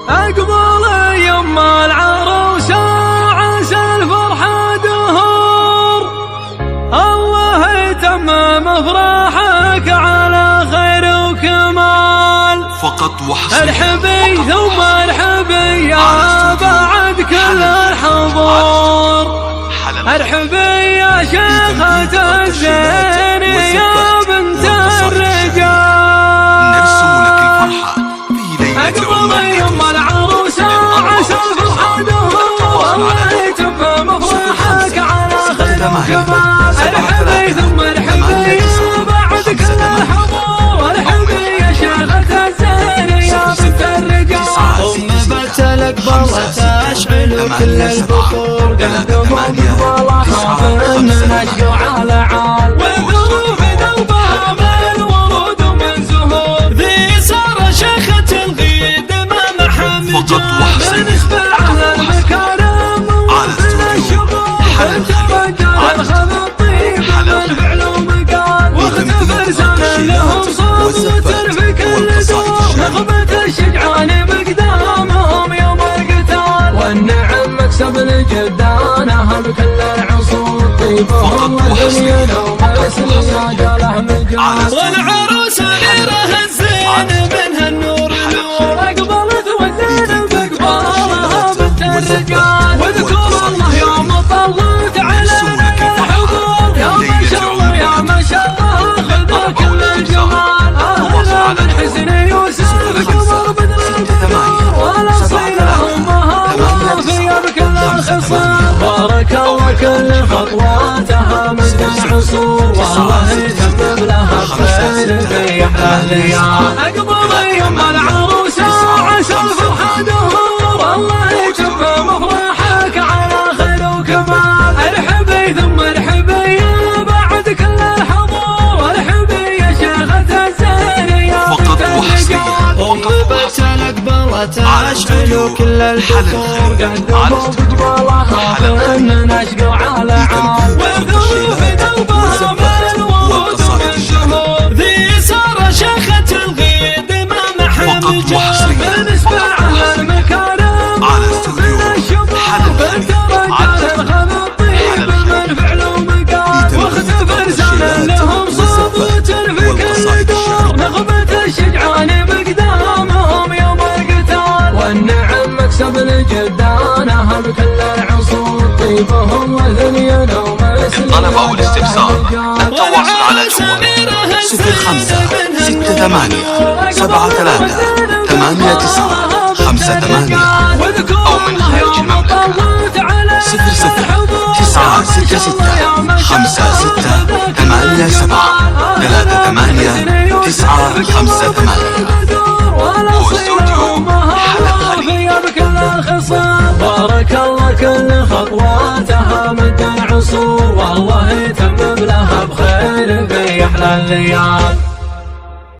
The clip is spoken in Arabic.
أقبل يم العروس عسى الفرحة دهور، الله يتمم افراحك على خير وكمال. فقط وحصريا ارحبي ثم ارحبي يا بعد كل الحضور، ارحبي يا شيخة الزين يا بنت الرجال. نرسم لك الفرحة في ليلة أقبل يم العروس عسى الفرحة دهور، الله يتمم افراحك على خير وكمال. ارحبي ثم ارحبي يا بعد كل الحضور، ارحبي يا شيخة الزين يا بنت الرجال. الأقبال تشعل كل البخور، قدموا بقبلها من نشقوا على عال، والظروف دوبها من ورود ومن زهور. ذي صار شيخة الغيد ما محمد فقط وحصريا بالنسبة على المكارم ومن الشبور، انت رجال خذ الطيب من فعل ومقال، واختبر سنة لهم صوت وتر في كل دور. نغمة الشجعان بقدامهم يوم القتال، والنعم مكسب لجدانها بكل العصور. طيبهم وذليل ومسل يا جاله مجال، والعروس غيرها الزين منها النور نور. أقبلت والزين بقبالها بنت الرجال، واذكر الله يوم طلت علينا الحضور. يا ما شاء الله يا ما شاء الله خذ كل الجمال، أهلا من حسن يوسف قمر بدر البدور، والأصيلة أمها وافية بكل الخصال. بارك الله كل خطواتها مدى العصور، والله يتمم لها بخير في أحلى الليال. أقبل يم العروس عسى الفرحة دهور، الله يتمم افراحك على خير وكمال. ارحبي ثم ارحبي يا بعد كل الحضور، ارحبي يا شيخة الزين يا بنت الرجال. وقبت الأقبال تشعل كل البخور، قدموا بقبلها من نشقوا على عال، والظروف دوبها من ورود ومن زهور. ذي صار شيخة الغيد ما محمد بالنسبة على المكارم ومن الشبور، انت رجال خذ الطيب من فعل ومقال، واختبر سنة لهم صوت وتر في كل دور. نغمة الشجعان بقدامهم يوم القتال، والنعم مكسب لجدانها بكل العصور. طيبهم وذليل ومسل طلب أو الاستفسار التواصل على الجوال 05 6 3 7 3 8 9 5 8 أو من خارج المملكة 00 9 6 6 5 6 8 7 3 8 9 5 8. واستوديو حلب خليل. بكل الخصال، بارك الله كل خطواتها مدى العصور، والله يتمم لها بخير في أحلى الليال.